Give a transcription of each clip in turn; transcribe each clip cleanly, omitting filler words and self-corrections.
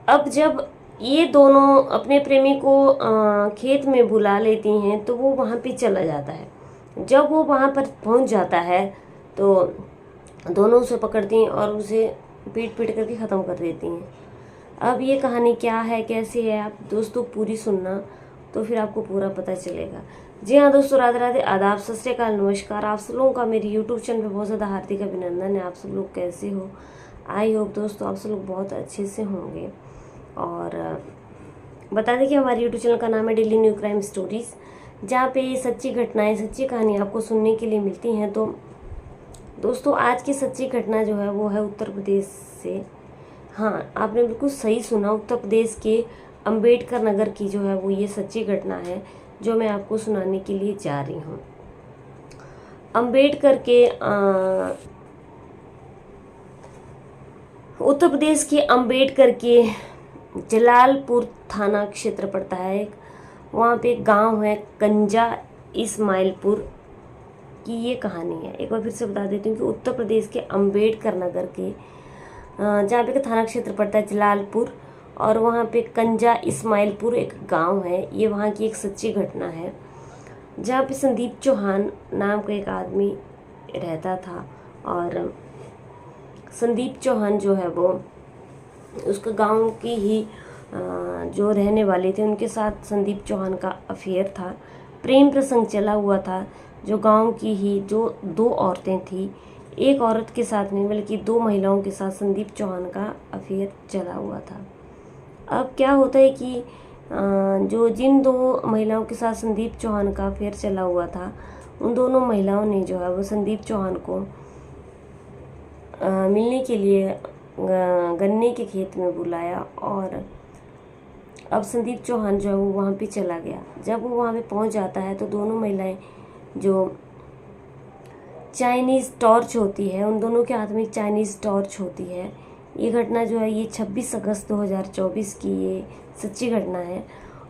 अब जब ये दोनों अपने प्रेमी को खेत में बुला लेती हैं तो वो वहाँ पे चला जाता है। जब वो वहाँ पर पहुँच जाता है तो दोनों उसे पकड़ती हैं और उसे पीट पीट करके ख़त्म कर देती हैं। अब ये कहानी क्या है, कैसी है, आप दोस्तों पूरी सुनना तो फिर आपको पूरा पता चलेगा। जी हाँ दोस्तों, राधे राधे, आदाब, सत श्री अकाल, नमस्कार। आप सब लोगों का मेरे यूट्यूब चैनल पे बहुत ज़्यादा हार्दिक अभिनंदन है। आप सब लोग कैसे हो? आई होप दोस्तों आप सब लोग बहुत अच्छे से होंगे। और बता दें कि हमारे यूट्यूब चैनल का नाम है डेली न्यू क्राइम स्टोरीज़, जहाँ पे सच्ची घटनाएं, सच्ची कहानी आपको सुनने के लिए मिलती हैं। तो दोस्तों आज की सच्ची घटना जो है वो है उत्तर प्रदेश से। हाँ, आपने बिल्कुल सही सुना, उत्तर प्रदेश के अंबेडकर नगर की जो है वो ये सच्ची घटना है जो मैं आपको सुनाने के लिए जा रही हूँ। अंबेडकर के उत्तर प्रदेश के अंबेडकर के जलालपुर थाना क्षेत्र पड़ता है एक, वहाँ पे एक गांव है कंजा इस्माइलपुर की ये कहानी है। एक बार फिर से बता देती हूँ कि उत्तर प्रदेश के अंबेडकर नगर के जहाँ पे थाना क्षेत्र पड़ता है जलालपुर, और वहाँ पे कंजा इस्माइलपुर एक गांव है। ये वहाँ की एक सच्ची घटना है जहाँ पे संदीप चौहान नाम का एक आदमी रहता था। और संदीप चौहान जो है वो उसका गांव की ही जो रहने वाले थे उनके साथ संदीप चौहान का अफेयर था, प्रेम प्रसंग चला हुआ था। जो गांव की ही जो दो औरतें थी, एक औरत के साथ नहीं बल्कि दो महिलाओं के साथ संदीप चौहान का अफेयर चला हुआ था। अब क्या होता है कि जो जिन दो महिलाओं के साथ संदीप चौहान का अफेयर चला हुआ था, उन दोनों महिलाओं ने जो है वो संदीप चौहान को मिलने के लिए गन्ने के खेत में बुलाया। और अब संदीप चौहान जो है वो वहाँ पे चला गया। जब वो वहाँ पे पहुँच जाता है तो दोनों महिलाएं, जो चाइनीज़ टॉर्च होती है, उन दोनों के हाथ में चाइनीज़ टॉर्च होती है। ये घटना जो है ये 26 अगस्त 2024 की ये सच्ची घटना है।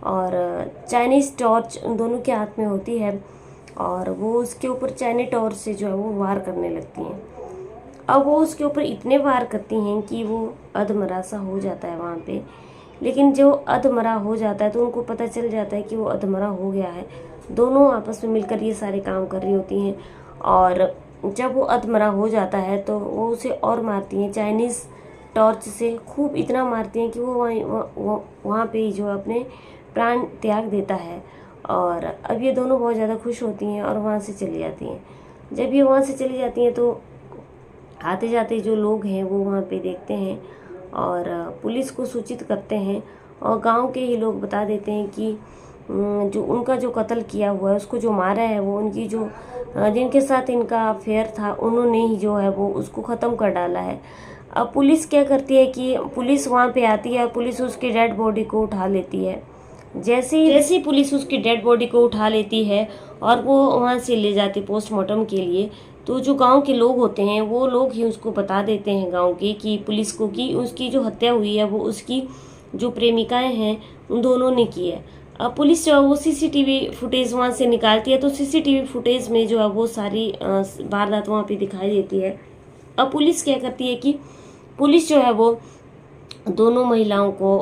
और चाइनीज़ टॉर्च उन दोनों के हाथ में होती है और वो उसके ऊपर चाइनीज़ टॉर्च से जो है वो वार करने लगती हैं। अब वो उसके ऊपर इतने वार करती हैं कि वो अधमरा सा हो जाता है वहाँ पे। लेकिन जो अधमरा हो जाता है तो उनको पता चल जाता है कि वो अधमरा हो गया है। दोनों आपस में मिलकर ये सारे काम कर रही होती हैं। और जब वो अधमरा हो जाता है तो वो उसे और मारती हैं चाइनीज़ टॉर्च से, खूब इतना मारती हैं कि वो वहाँ पे ही जो अपने प्राण त्याग देता है। और अब ये दोनों बहुत ज़्यादा खुश होती हैं और वहाँ से चली जाती हैं। जब ये वहाँ से चली जाती हैं तो आते जाते जो लोग हैं वो वहाँ पे देखते हैं और पुलिस को सूचित करते हैं। और गांव के ही लोग बता देते हैं कि जो उनका जो कत्ल किया हुआ है, उसको जो मारा है वो उनकी जो जिनके साथ इनका अफेयर था उन्होंने ही जो है वो उसको ख़त्म कर डाला है। अब पुलिस क्या करती है कि पुलिस वहाँ पे आती है, पुलिस उसकी डेड बॉडी को उठा लेती है। जैसे ही पुलिस उसकी डेड बॉडी को उठा लेती है और वो वहाँ से ले जाती पोस्टमार्टम के लिए, तो जो गांव के लोग होते हैं वो लोग ही उसको बता देते हैं गांव के कि पुलिस को कि उसकी जो हत्या हुई है वो उसकी जो प्रेमिकाएं हैं उन दोनों ने की है। अब पुलिस जो है वो सीसीटीवी फुटेज वहाँ से निकालती है, तो सीसीटीवी फुटेज में जो है वो सारी वारदात वहाँ पे दिखाई देती है। अब पुलिस क्या करती है कि पुलिस जो है वो दोनों महिलाओं को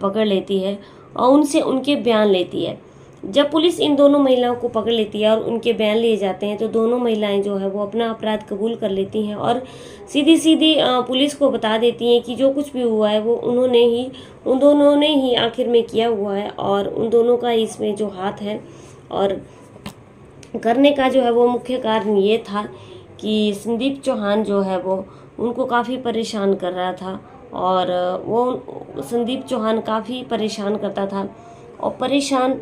पकड़ लेती है और उनसे उनके बयान लेती है। जब पुलिस इन दोनों महिलाओं को पकड़ लेती है और उनके बयान लिए जाते हैं तो दोनों महिलाएं जो है वो अपना अपराध कबूल कर लेती हैं और सीधी सीधी पुलिस को बता देती हैं कि जो कुछ भी हुआ है वो उन दोनों ने ही आखिर में किया हुआ है और उन दोनों का इसमें जो हाथ है। और करने का जो है वो मुख्य कारण ये था कि संदीप चौहान जो है वो उनको काफ़ी परेशान कर रहा था और वो संदीप चौहान काफ़ी परेशान करता था। और परेशान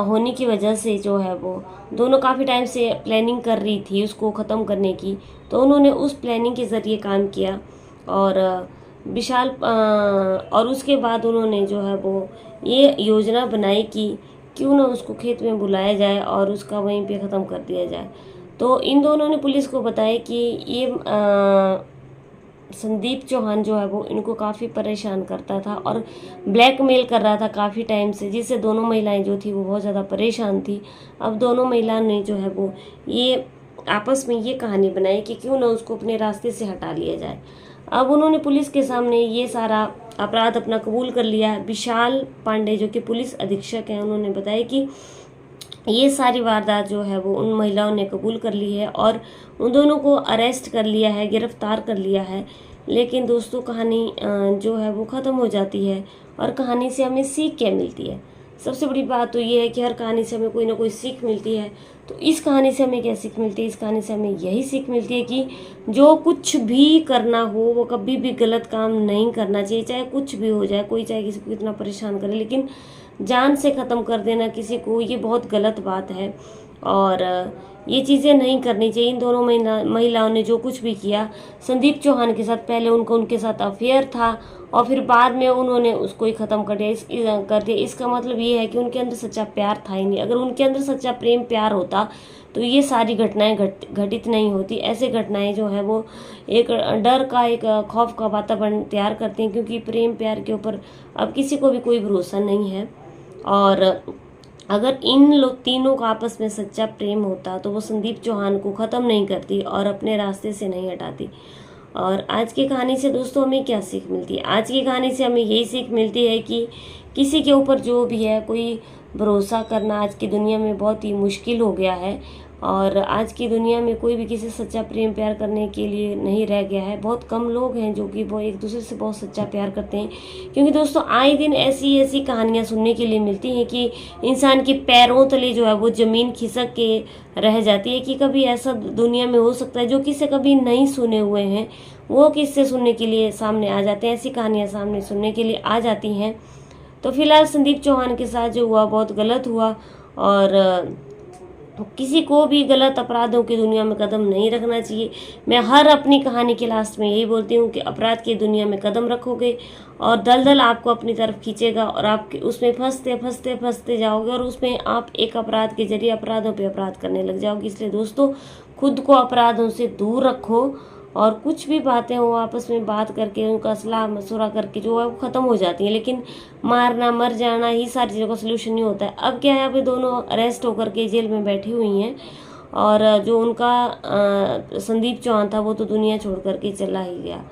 होने की वजह से जो है वो दोनों काफ़ी टाइम से प्लानिंग कर रही थी उसको ख़त्म करने की। तो उन्होंने उस प्लानिंग के ज़रिए काम किया और विशाल और उसके बाद उन्होंने जो है वो ये योजना बनाई कि क्यों ना उसको खेत में बुलाया जाए और उसका वहीं पे ख़त्म कर दिया जाए। तो इन दोनों ने पुलिस को बताया कि ये संदीप चौहान जो है वो इनको काफ़ी परेशान करता था और ब्लैकमेल कर रहा था काफ़ी टाइम से, जिससे दोनों महिलाएं जो थी वो बहुत ज़्यादा परेशान थी। अब दोनों महिलाओं ने जो है वो ये आपस में ये कहानी बनाई कि क्यों ना उसको अपने रास्ते से हटा लिया जाए। अब उन्होंने पुलिस के सामने ये सारा अपराध अपना कबूल कर लिया है। विशाल पांडे जो कि पुलिस अधीक्षक हैं, उन्होंने बताया कि ये सारी वारदात जो है वो उन महिलाओं ने कबूल कर ली है और उन दोनों को अरेस्ट कर लिया है, गिरफ्तार कर लिया है। लेकिन दोस्तों कहानी जो है वो ख़त्म हो जाती है और कहानी से हमें सीख क्या मिलती है? सबसे बड़ी बात तो ये है कि हर कहानी से हमें कोई ना कोई सीख मिलती है। तो इस कहानी से हमें क्या सीख मिलती है? इस कहानी से हमें यही सीख मिलती है कि जो कुछ भी करना हो वो कभी भी गलत काम नहीं करना चाहिए, चाहे कुछ भी हो जाए। कोई चाहे किसी को कितना परेशान करे, लेकिन जान से ख़त्म कर देना किसी को, ये बहुत गलत बात है और ये चीज़ें नहीं करनी चाहिए। इन दोनों महिलाओं ने जो कुछ भी किया, संदीप चौहान के साथ पहले उनके साथ अफेयर था और फिर बाद में उन्होंने उसको ही ख़त्म कर दिया। इसका मतलब ये है कि उनके अंदर सच्चा प्यार था ही नहीं। अगर उनके अंदर सच्चा प्रेम प्यार होता तो ये सारी घटनाएं घटित नहीं होती। ऐसे घटनाएं जो है वो एक डर का, एक खौफ का वातावरण तैयार करती हैं, क्योंकि प्रेम प्यार के ऊपर अब किसी को भी कोई भरोसा नहीं है। और अगर इन लोग तीनों का आपस में सच्चा प्रेम होता तो वो संदीप चौहान को ख़त्म नहीं करती और अपने रास्ते से नहीं हटाती। और आज की कहानी से दोस्तों हमें क्या सीख मिलती है? आज की कहानी से हमें यही सीख मिलती है कि किसी के ऊपर जो भी है, कोई भरोसा करना आज की दुनिया में बहुत ही मुश्किल हो गया है। और आज की दुनिया में कोई भी किसी से सच्चा प्रेम प्यार करने के लिए नहीं रह गया है। बहुत कम लोग हैं जो कि वो एक दूसरे से बहुत सच्चा प्यार करते हैं, क्योंकि दोस्तों आए दिन ऐसी कहानियाँ सुनने के लिए मिलती हैं कि इंसान के पैरों तले जो है वो ज़मीन खिसक के रह जाती है। कि कभी ऐसा दुनिया में हो सकता है जो किसी कभी नहीं सुने हुए हैं, वो किससे सुनने के लिए सामने आ जाते हैं, ऐसी कहानियाँ सामने सुनने के लिए आ जाती हैं। तो फिलहाल संदीप चौहान के साथ जो हुआ बहुत गलत हुआ और किसी को भी गलत अपराधों की दुनिया में कदम नहीं रखना चाहिए। मैं हर अपनी कहानी के लास्ट में यही बोलती हूँ कि अपराध की दुनिया में कदम रखोगे और दलदल आपको अपनी तरफ खींचेगा और आप उसमें फंसते जाओगे और उसमें आप एक अपराध के जरिए अपराधों पे अपराध करने लग जाओगे। इसलिए दोस्तों खुद को अपराधों से दूर रखो और कुछ भी बातें हो आपस में बात करके, उनका सलाह मशवरा करके जो है वो ख़त्म हो जाती है। लेकिन मारना मर जाना ही सारी चीज़ों का सलूशन नहीं होता है। अब क्या है, अभी दोनों अरेस्ट होकर के जेल में बैठी हुई हैं और जो उनका संदीप चौहान था वो तो दुनिया छोड़ करके चला ही गया।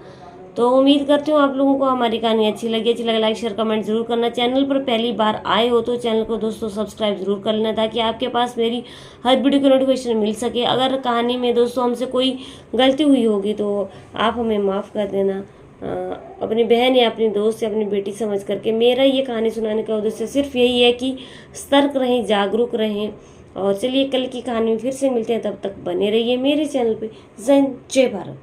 तो उम्मीद करती हूँ आप लोगों को हमारी कहानी अच्छी लगे लाइक शेयर कमेंट जरूर करना। चैनल पर पहली बार आए हो तो चैनल को दोस्तों सब्सक्राइब जरूर कर लेना, ताकि आपके पास मेरी हर वीडियो की नोटिफिकेशन मिल सके। अगर कहानी में दोस्तों हमसे कोई गलती हुई होगी तो आप हमें माफ़ कर देना, अपनी बहन या अपनी दोस्त या अपनी बेटी समझ करके। मेरा ये कहानी सुनाने का उद्देश्य सिर्फ यही है कि सतर्क रहें, जागरूक रहें। और चलिए कल की कहानी में फिर से मिलते हैं, तब तक बने रहिए मेरे चैनल पे। जय भारत।